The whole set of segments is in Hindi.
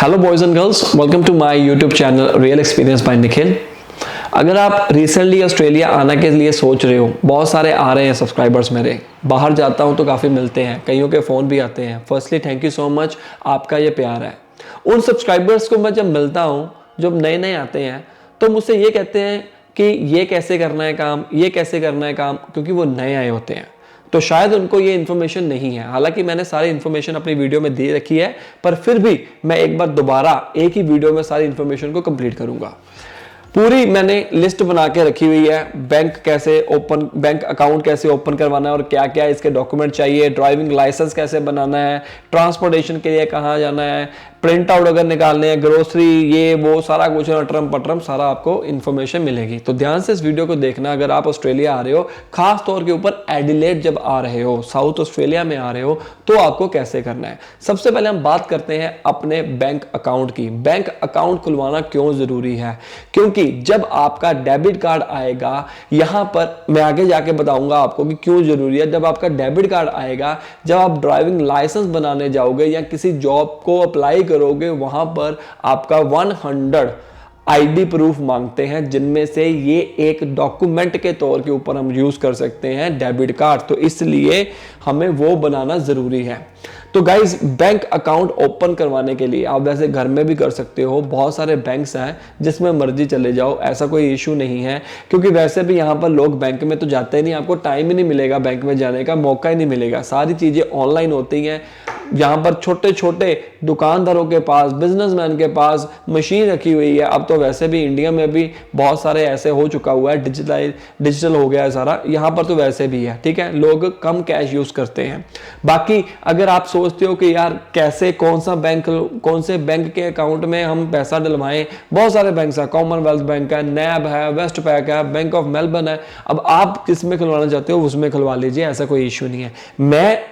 Hello boys and girls, welcome to my YouTube channel real experience by Nikhil. अगर आप रिसेंटली ऑस्ट्रेलिया आने के लिए सोच रहे हो, बहुत सारे आ रहे हैं सब्सक्राइबर्स मेरे, बाहर जाता हूं तो काफ़ी मिलते हैं, कईयों के फ़ोन भी आते हैं। Firstly thank you so much, आपका ये प्यार है। उन सब्सक्राइबर्स को मैं जब मिलता हूँ, जब नए नए आते हैं, तो मुझसे ये कहते हैं कि ये कैसे करना है काम, ये कैसे करना है काम, क्योंकि वो नए आए होते हैं तो शायद उनको ये इन्फॉर्मेशन नहीं है। हालांकि मैंने सारी इन्फॉर्मेशन अपनी वीडियो में दे रखी है, पर फिर भी मैं एक बार दोबारा एक ही वीडियो में सारी इन्फॉर्मेशन को कंप्लीट करूंगा। पूरी मैंने लिस्ट बना के रखी हुई है, बैंक अकाउंट कैसे ओपन करवाना है और क्या क्या इसके डॉक्यूमेंट चाहिए, ड्राइविंग लाइसेंस कैसे बनाना है, ट्रांसपोर्टेशन के लिए कहाँ जाना है, प्रिंट आउट अगर निकालने हैं, ग्रोसरी, ये वो सारा कुछ अटरम पटरम सारा आपको इन्फॉर्मेशन मिलेगी। तो ध्यान से इस वीडियो को देखना। अगर आप ऑस्ट्रेलिया आ रहे हो, खास तौर के ऊपर एडिलेड जब आ रहे हो, साउथ ऑस्ट्रेलिया में आ रहे हो, तो आपको कैसे करना है। सबसे पहले हम बात करते हैं अपने बैंक अकाउंट की। बैंक अकाउंट खुलवाना क्यों जरूरी है? क्योंकि जब आपका डेबिट कार्ड आएगा, यहां पर मैं आगे जाके बताऊंगा आपको कि क्यों जरूरी है। जब आपका डेबिट कार्ड आएगा, जब आप ड्राइविंग लाइसेंस बनाने जाओगे या किसी जॉब को अप्लाई करोगे, वहां पर आपका 100 आईडी प्रूफ मांगते हैं, जिनमें से ये एक डॉक्यूमेंट के तौर के ऊपर हम यूज कर सकते हैं डेबिट कार्ड। तो इसलिए हमें वो बनाना जरूरी है। तो गाइज, बैंक अकाउंट ओपन करवाने के लिए आप वैसे घर में भी कर सकते हो, बहुत सारे बैंक्स हैं जिसमें मर्जी चले जाओ, ऐसा कोई इशू नहीं है। क्योंकि वैसे भी यहाँ पर लोग बैंक में तो जाते ही नहीं, आपको टाइम ही नहीं मिलेगा, बैंक में जाने का मौका ही नहीं मिलेगा, सारी चीजें ऑनलाइन होती हैं। यहाँ पर छोटे छोटे दुकानदारों के पास, बिजनेसमैन के पास मशीन रखी हुई है। अब तो वैसे भी इंडिया में भी बहुत सारे ऐसे हो चुका हुआ है, डिजिटल हो गया है सारा, यहाँ पर तो वैसे भी है। ठीक है, लोग कम कैश यूज करते हैं। बाकी अगर आप सोचते हो कि यार कैसे, कौन से बैंक के अकाउंट में हम पैसा डलवाएं, बहुत सारे बैंक है, कॉमनवेल्थ बैंक है, नैब है, वेस्ट पैक है, बैंक ऑफ मेलबर्न है। अब आप किस में खुलवाना चाहते हो उसमें खुलवा लीजिए, ऐसा कोई इश्यू नहीं है। मैंने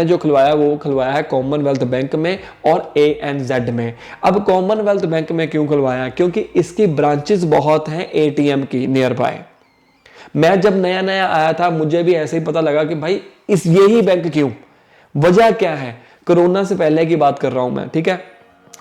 जो खुलवाया वो खुलवाया है कॉमनवेल्थ बैंक में और ANZ में। अब कॉमनवेल्थ बैंक में क्यों खुलवाया? क्योंकि इसकी ब्रांचेस बहुत हैं ATM की नियर बाय। मैं जब नया नया आया था, मुझे भी ऐसे ही पता लगा कि भाई यही बैंक क्यों, वजह क्या है। कोरोना से पहले की बात कर रहा हूं मैं, ठीक है।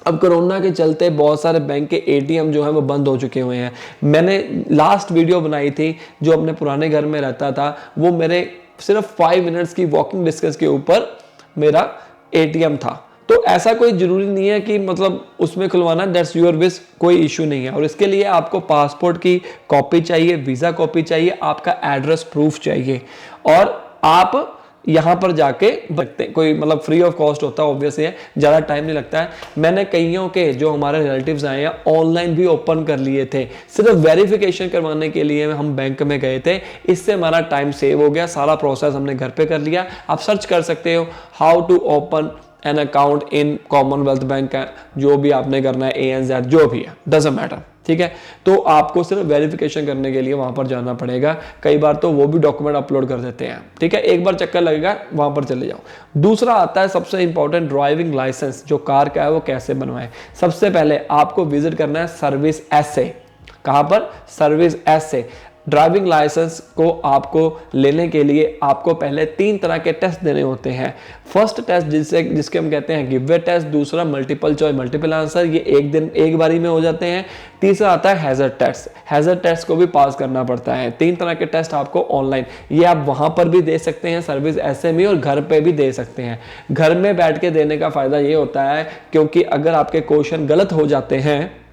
अब कोरोना के चलते बहुत सारे बैंक के ATM जो है वो बंद हो चुके हुए हैं। मैंने लास्ट वीडियो बनाई थी, जो अपने पुराने घर में रहता था, वो मेरे सिर्फ 5 मिनट्स की वॉकिंग डिस्टेंस के ऊपर मेरा ATM था। तो ऐसा कोई जरूरी नहीं है कि मतलब उसमें खुलवाना, दैट्स योर विश, कोई इश्यू नहीं है। और इसके लिए आपको पासपोर्ट की कॉपी चाहिए, वीजा कॉपी चाहिए, आपका एड्रेस प्रूफ चाहिए, और आप यहाँ पर जाके भरते हैं। कोई मतलब फ्री ऑफ कॉस्ट होता है, ऑब्वियस है, ज़्यादा टाइम नहीं लगता है। मैंने कईयों के जो हमारे रिलेटिव्स आए हैं ऑनलाइन भी ओपन कर लिए थे, सिर्फ वेरिफिकेशन करवाने के लिए हम बैंक में गए थे। इससे हमारा टाइम सेव हो गया, सारा प्रोसेस हमने घर पे कर लिया। आप सर्च कर सकते हो how to open an account in Commonwealth Bank है, जो भी आपने करना है, ANZ जो भी है, डजंट मैटर। ठीक है, तो आपको सिर्फ वेरिफिकेशन करने के लिए वहां पर जाना पड़ेगा। कई बार तो वो भी डॉक्यूमेंट अपलोड कर देते हैं। ठीक है, एक बार चक्कर लगेगा, वहां पर चले जाओ। दूसरा आता है सबसे इंपॉर्टेंट, ड्राइविंग लाइसेंस जो कार का है वो कैसे बनवाएं। सबसे पहले आपको विजिट करना है सर्विस SA। कहां पर? Service SA। ड्राइविंग लाइसेंस को आपको लेने के लिए आपको पहले 3 तरह के टेस्ट देने होते हैं। फर्स्ट टेस्ट जिसके हम कहते हैं गिव वे टेस्ट, दूसरा मल्टीपल चॉइस मल्टीपल आंसर, ये एक बारी में हो जाते हैं। तीसरा आता है हैजर्ड टेस्ट। हैजर्ड टेस्ट को भी पास करना पड़ता है। 3 तरह के टेस्ट आपको ऑनलाइन, ये आप वहां पर भी दे सकते हैं सर्विस SA में, और घर पे भी दे सकते हैं। घर में बैठ के देने का फायदा ये होता है, क्योंकि अगर आपके क्वेश्चन गलत हो जाते हैं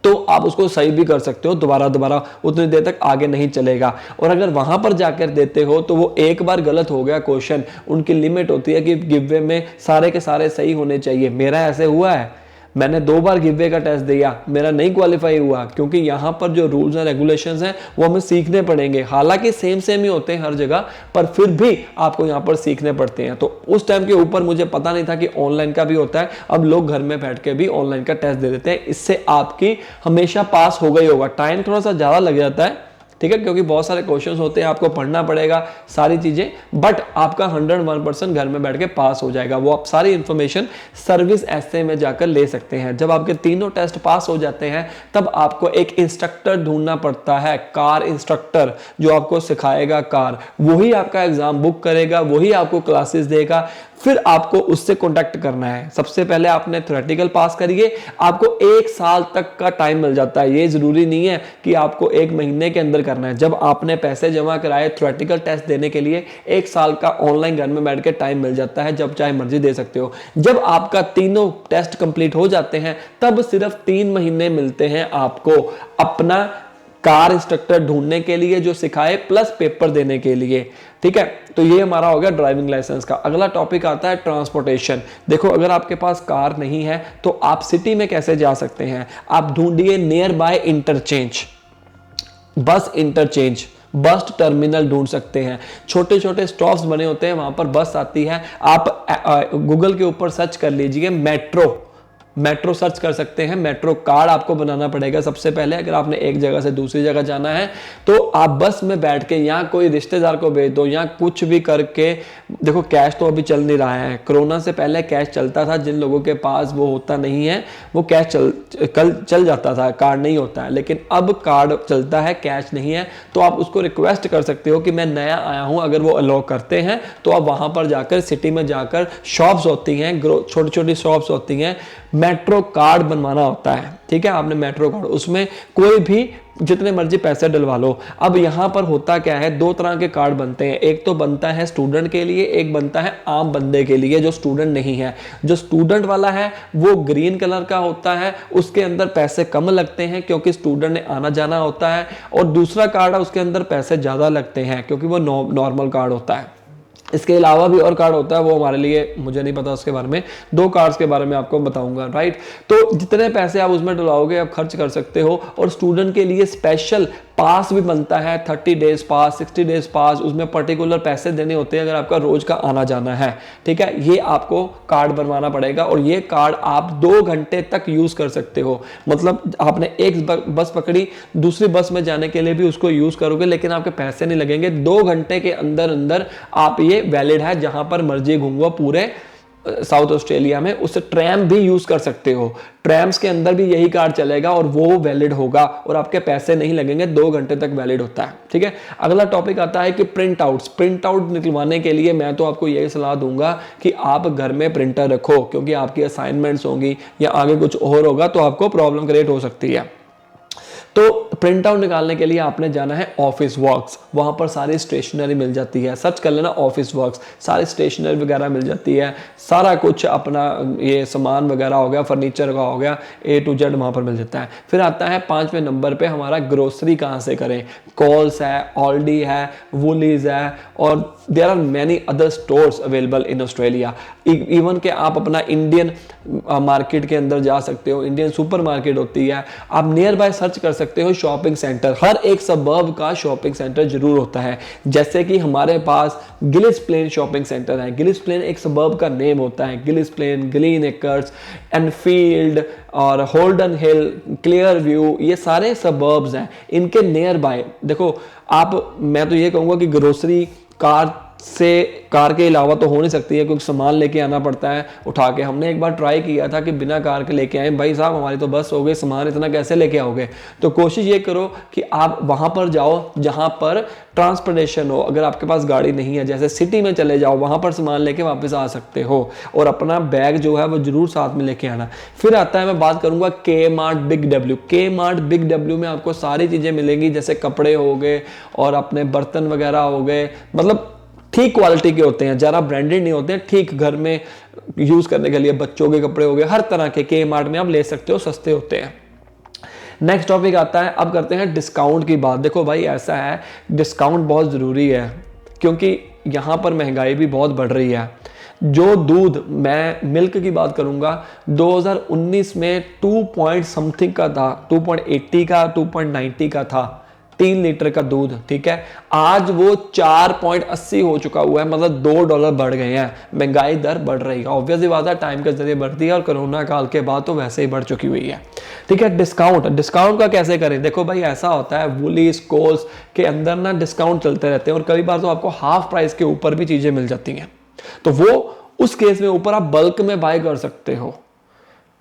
तो आप उसको सही भी कर सकते हो, दोबारा उतनी देर तक आगे नहीं चलेगा। और अगर वहां पर जाकर देते हो तो वो एक बार गलत हो गया क्वेश्चन, उनकी लिमिट होती है कि गिववे में सारे के सारे सही होने चाहिए। मेरा ऐसे हुआ है, मैंने 2 बार गिववे का टेस्ट दिया, मेरा नहीं क्वालिफाई हुआ, क्योंकि यहाँ पर जो रूल्स एंड रेगुलेशंस हैं वो हमें सीखने पड़ेंगे। हालांकि सेम ही होते हैं हर जगह, पर फिर भी आपको यहाँ पर सीखने पड़ते हैं। तो उस टाइम के ऊपर मुझे पता नहीं था कि ऑनलाइन का भी होता है। अब लोग घर में बैठ के भी ऑनलाइन का टेस्ट दे देते हैं, इससे आपकी हमेशा पास हो गई होगा। टाइम थोड़ा सा ज़्यादा लग जाता है, ठीक है, क्योंकि बहुत सारे क्वेश्चंस होते हैं, आपको पढ़ना पड़ेगा सारी चीजें, बट आपका 101% घर में बैठ के पास हो जाएगा। वो आप सारी इंफॉर्मेशन सर्विस एसए में जाकर ले सकते हैं। जब आपके तीनों टेस्ट पास हो जाते हैं तब आपको एक इंस्ट्रक्टर ढूंढना पड़ता है, कार इंस्ट्रक्टर, जो आपको सिखाएगा कार, वही आपका एग्जाम बुक करेगा, वही आपको क्लासेस देगा, फिर आपको उससे कांटेक्ट करना है। सबसे पहले आपने थ्योरेटिकल पास करिए, आपको 1 साल तक का टाइम मिल जाता है। ये जरूरी नहीं है कि आपको 1 महीने के अंदर करना है। जब आपने पैसे जमा कराए थ्योरेटिकल टेस्ट देने के लिए, 1 साल का ऑनलाइन घर में बैठ के टाइम मिल जाता है, जब चाहे मर्जी दे सकते हो। जब आपका तीनों टेस्ट कंप्लीट हो जाते हैं तब सिर्फ 3 महीने मिलते हैं आपको अपना कार इंस्ट्रक्टर ढूंढने के लिए जो सिखाए, प्लस पेपर देने के लिए। ठीक है, तो ये हमारा हो गया ड्राइविंग लाइसेंस का। अगला टॉपिक आता है ट्रांसपोर्टेशन। देखो, अगर आपके पास कार नहीं है तो आप सिटी में कैसे जा सकते हैं? आप ढूंढिए नियर बाय इंटरचेंज, बस इंटरचेंज, बस टर्मिनल ढूंढ सकते हैं। छोटे छोटे स्टॉप्स बने होते हैं, वहां पर बस आती है। आप गूगल के ऊपर सर्च कर लीजिए मेट्रो सर्च कर सकते हैं। मेट्रो कार्ड आपको बनाना पड़ेगा सबसे पहले। अगर आपने एक जगह से दूसरी जगह जाना है तो आप बस में बैठ के या कोई रिश्तेदार को भेज दो या कुछ भी करके, देखो कैश तो अभी चल नहीं रहा है, कोरोना से पहले कैश चलता था। जिन लोगों के पास वो होता नहीं है वो कैश चल जाता था, कार्ड नहीं होता है, लेकिन अब कार्ड चलता है, कैश नहीं है। तो आप उसको रिक्वेस्ट कर सकते हो कि मैं नया आया हूं, अगर वो अलाउ करते हैं तो आप वहां पर जाकर, सिटी में जाकर, शॉप्स होती हैं, छोटी छोटी शॉप्स होती हैं, मेट्रो कार्ड बनवाना होता है। ठीक है, आपने मेट्रो कार्ड, उसमें कोई भी जितने मर्जी पैसे डलवा लो। अब यहां पर होता क्या है, 2 तरह के कार्ड बनते हैं। एक तो बनता है स्टूडेंट के लिए, एक बनता है आम बंदे के लिए जो स्टूडेंट नहीं है। जो स्टूडेंट वाला है वो ग्रीन कलर का होता है, उसके अंदर पैसे कम लगते हैं क्योंकि स्टूडेंट ने आना जाना होता है। और दूसरा कार्ड है, उसके अंदर पैसे ज्यादा लगते हैं क्योंकि वो नॉर्मल कार्ड होता है। इसके अलावा भी और कार्ड होता है, वो हमारे लिए, मुझे नहीं पता उसके बारे में। 2 कार्ड्स के बारे में आपको बताऊंगा, राइट। तो जितने पैसे आप उसमें डलाओगे आप खर्च कर सकते हो। और स्टूडेंट के लिए स्पेशल पास भी बनता है, 30 डेज पास, 60 डेज पास, उसमें पर्टिकुलर पैसे देने होते हैं अगर आपका रोज का आना जाना है। ठीक है, ये आपको कार्ड बनवाना पड़ेगा और ये कार्ड आप 2 घंटे तक यूज कर सकते हो। मतलब आपने एक बस पकड़ी, दूसरी बस में जाने के लिए भी उसको यूज करोगे, लेकिन आपके पैसे नहीं लगेंगे। 2 घंटे के अंदर अंदर आप ये वैलिड है, जहां पर मर्जी घूमो पूरे साउथ ऑस्ट्रेलिया में। उससे ट्रैम भी यूज कर सकते हो, ट्रैम्स के अंदर भी यही कार्ड चलेगा और वो वैलिड होगा और आपके पैसे नहीं लगेंगे, 2 घंटे तक वैलिड होता है। ठीक है, अगला टॉपिक आता है कि प्रिंट आउट निकलवाने के लिए मैं तो आपको यही सलाह दूंगा कि आप घर में प्रिंटर रखो, क्योंकि आपकी असाइनमेंट्स होंगी या आगे कुछ और होगा तो आपको प्रॉब्लम क्रिएट हो सकती है। तो प्रिंट आउट निकालने के लिए आपने जाना है ऑफिस वर्क्स, वहां पर सारी स्टेशनरी मिल जाती है। सर्च कर लेना ऑफिस वर्क्स, सारी स्टेशनरी वगैरह मिल जाती है, सारा कुछ अपना ये सामान वगैरह हो गया, फर्नीचर का हो गया, A to Z वहां पर मिल जाता है। फिर आता है 5वें नंबर पे हमारा ग्रोसरी कहाँ से करें। कॉल्स है, ऑल्डी है, वुलीज है और there are many other stores available in Australia. Even के आप अपना इंडियन मार्केट के अंदर जा सकते हो, इंडियन सुपर मार्केट होती है। आप नियर बाय सर्च कर सकते हो शॉपिंग सेंटर, हर एक सबर्ब का शॉपिंग सेंटर जरूर होता है। जैसे कि हमारे पास गिलिस प्लेन शॉपिंग सेंटर है। गिलिस प्लेन एक सबर्ब का नेम होता है। Gilles Plain, Green Acres, Enfield और होल्डन हिल, क्लियर व्यू, ये सारे सबर्ब्स हैं। इनके नियर बाय देखो आप, मैं तो ये कहूँगा कि ग्रोसरी कार के अलावा तो हो नहीं सकती है, क्योंकि सामान लेके आना पड़ता है उठा के। हमने एक बार ट्राई किया था कि बिना कार के लेके आए, भाई साहब हमारी तो बस हो गई, सामान इतना कैसे लेके आओगे। तो कोशिश ये करो कि आप वहां पर जाओ जहां पर ट्रांसपोर्टेशन हो। अगर आपके पास गाड़ी नहीं है, जैसे सिटी में चले जाओ, वहां पर सामान लेके वापस आ सकते हो और अपना बैग जो है वो जरूर साथ में लेके आना। फिर आता है, मैं बात करूंगा Kmart big W. Kmart big W में आपको सारी चीजें मिलेंगी, जैसे कपड़े हो गए और अपने बर्तन वगैरह हो गए, मतलब ठीक क्वालिटी के होते हैं, ज़्यादा ब्रांडेड नहीं होते हैं, ठीक घर में यूज करने के लिए। बच्चों के कपड़े हो गए, हर तरह के Kmart में आप ले सकते हो, सस्ते होते हैं। नेक्स्ट टॉपिक आता है, अब करते हैं डिस्काउंट की बात। देखो भाई ऐसा है, डिस्काउंट बहुत ज़रूरी है क्योंकि यहाँ पर महंगाई भी बहुत बढ़ रही है। जो दूध, मैं मिल्क की बात करूंगा, 2019 में 2 पॉइंट समथिंग का था, 2.80 का, 2.90 का था। 3 लीटर का दूध, ठीक है, आज वो 4.80 हो चुका हुआ है, मतलब $2 बढ़ गए हैं। महंगाई दर बढ़ रही है, ऑब्वियसली बात है, टाइम के जरिए बढ़ती है और कोरोना काल के बाद तो वैसे ही बढ़ चुकी हुई है, ठीक है। डिस्काउंट का कैसे करें? देखो भाई ऐसा होता है, वुलीज कोल्स के अंदर ना डिस्काउंट चलते रहते हैं और कई बार तो आपको हाफ प्राइस के ऊपर भी चीजें मिल जाती हैं, तो वो उस केस में ऊपर आप बल्क में बाय कर सकते हो,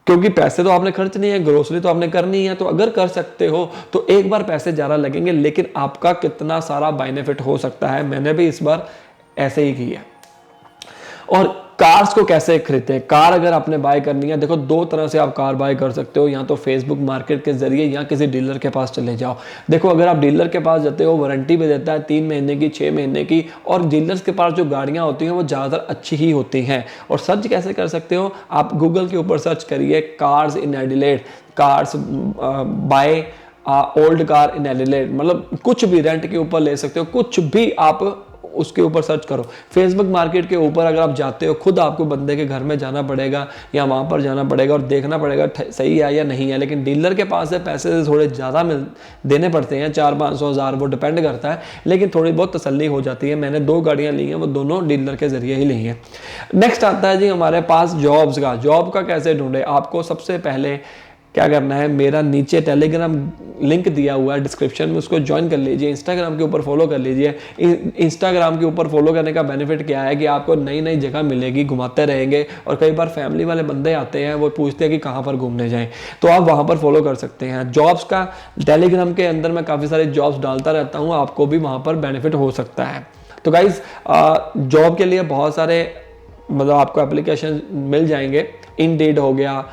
क्योंकि पैसे तो आपने खर्च नहीं है, ग्रोसरी तो आपने करनी है, तो अगर कर सकते हो तो एक बार पैसे ज़्यादा लगेंगे लेकिन आपका कितना सारा बेनिफिट हो सकता है। मैंने भी इस बार ऐसे ही किया। और कार्स को कैसे खरीदते हैं? कार अगर आपने बाय करनी है, देखो 2 तरह से आप कार बाय कर सकते हो, या तो फेसबुक मार्केट के जरिए या किसी डीलर के पास चले जाओ। देखो अगर आप डीलर के पास जाते हो, वारंटी भी देता है 3 महीने की, 6 महीने की, और डीलर्स के पास जो गाड़ियां होती हैं वो ज़्यादातर अच्छी ही होती हैं। और सर्च कैसे कर सकते हो? आप गूगल के ऊपर सर्च करिए cars in Adelaide, cars by old car in Adelaide, मतलब कुछ भी रेंट के ऊपर ले सकते हो, कुछ भी आप उसके ऊपर सर्च करो। फेसबुक मार्केट के ऊपर अगर आप जाते हो, खुद आपको बंदे के घर में जाना पड़ेगा या वहाँ पर जाना पड़ेगा और देखना पड़ेगा सही है या नहीं है। लेकिन डीलर के पास है, पैसे थोड़े ज़्यादा देने पड़ते हैं, 400-500 हज़ार, वो डिपेंड करता है, लेकिन थोड़ी बहुत तसल्ली हो जाती है। मैंने 2 गाड़ियाँ ली हैं, वो दोनों डीलर के जरिए ही ली हैं। नेक्स्ट आता है जी हमारे पास जॉब्स का। जॉब का कैसे ढूंढे? आपको सबसे पहले क्या करना है, मेरा नीचे टेलीग्राम लिंक दिया हुआ है डिस्क्रिप्शन में, उसको ज्वाइन कर लीजिए। इंस्टाग्राम के ऊपर फॉलो कर लीजिए। इंस्टाग्राम के ऊपर फॉलो करने का बेनिफिट क्या है कि आपको नई नई जगह मिलेगी, घुमाते रहेंगे, और कई बार फैमिली वाले बंदे आते हैं, वो पूछते हैं कि कहाँ पर घूमने जाएं, तो आप वहाँ पर फॉलो कर सकते हैं। जॉब्स का टेलीग्राम के अंदर मैं काफ़ी सारे जॉब्स डालता रहता हूँ, आपको भी वहाँ पर बेनिफिट हो सकता है। तो गाइज जॉब के लिए बहुत सारे मतलब आपको एप्लीकेशन मिल जाएंगे। इंडीड हो गया,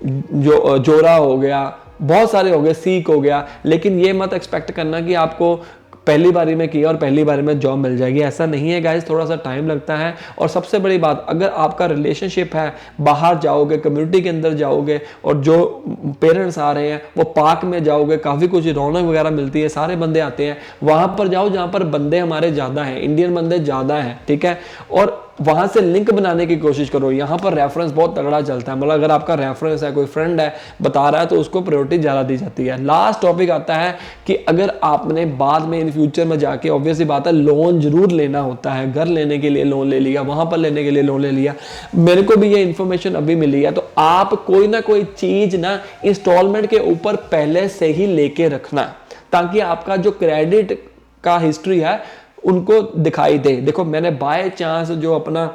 जो जोरा हो गया, बहुत सारे हो गए, सीक हो गया, लेकिन ये मत एक्सपेक्ट करना कि आपको पहली बारी में किया और पहली बारी में जॉब मिल जाएगी, ऐसा नहीं है गाइस, थोड़ा सा टाइम लगता है। और सबसे बड़ी बात, अगर आपका रिलेशनशिप है, बाहर जाओगे, कम्युनिटी के अंदर जाओगे, और जो पेरेंट्स आ रहे हैं वो पार्क में जाओगे, काफ़ी कुछ रौनक वगैरह मिलती है, सारे बंदे आते हैं, वहाँ पर जाओ जहाँ पर बंदे हमारे ज़्यादा हैं, इंडियन बंदे ज़्यादा हैं, ठीक है, और वहां से लिंक बनाने की कोशिश करो। यहाँ पर रेफरेंस बहुत तगड़ा चलता है, मतलब अगर आपका रेफरेंस है, कोई फ्रेंड है बता रहा है, तो उसको प्रायोरिटी ज़्यादा दी जाती है। लास्ट टॉपिक आता है कि अगर आपने बाद में इन फ्यूचर में जाके, ऑब्वियसली बात है, लोन जरूर लेना होता है, घर लेने के लिए लोन ले लिया, वहां पर लेने के लिए लोन ले लिया, मेरे को भी ये इन्फॉर्मेशन अभी मिली है, तो आप कोई ना कोई चीज ना इंस्टॉलमेंट के ऊपर पहले से ही लेके रखना, ताकि आपका जो क्रेडिट का हिस्ट्री है उनको दिखाई दे। देखो मैंने बाय चांस जो अपना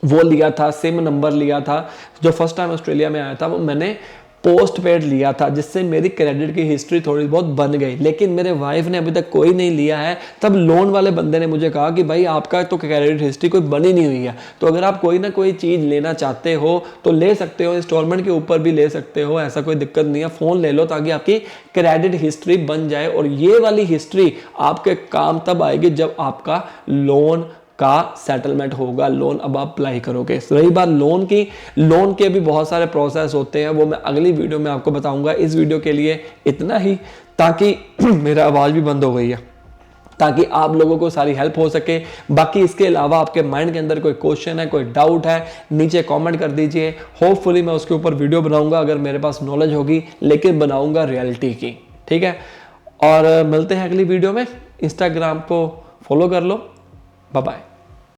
वो लिया था, सिम नंबर लिया था, जो फर्स्ट टाइम ऑस्ट्रेलिया में आया था, वो मैंने पोस्ट पेड लिया था, जिससे मेरी क्रेडिट की हिस्ट्री थोड़ी बहुत बन गई। लेकिन मेरे वाइफ ने अभी तक कोई नहीं लिया है। तब लोन वाले बंदे ने मुझे कहा कि भाई आपका तो क्रेडिट हिस्ट्री कोई बनी नहीं हुई है, तो अगर आप कोई ना कोई चीज़ लेना चाहते हो तो ले सकते हो, इंस्टॉलमेंट के ऊपर भी ले सकते हो, ऐसा कोई दिक्कत नहीं है। फ़ोन ले लो ताकि आपकी क्रेडिट हिस्ट्री बन जाए, और ये वाली हिस्ट्री आपके काम तब आएगी जब आपका लोन का सेटलमेंट होगा, लोन अब आप अप्लाई करोगे। रही बात लोन की, लोन के भी बहुत सारे प्रोसेस होते हैं, वो मैं अगली वीडियो में आपको बताऊंगा। इस वीडियो के लिए इतना ही, ताकि मेरा आवाज़ भी बंद हो गई है, ताकि आप लोगों को सारी हेल्प हो सके। बाकी इसके अलावा आपके माइंड के अंदर कोई क्वेश्चन है, कोई डाउट है, नीचे कमेंट कर दीजिए। होपफुली मैं उसके ऊपर वीडियो बनाऊंगा अगर मेरे पास नॉलेज होगी, लेकिन बनाऊंगा रियलिटी की, ठीक है। और मिलते हैं अगली वीडियो में। इंस्टाग्राम को फॉलो कर लो। Bye bye.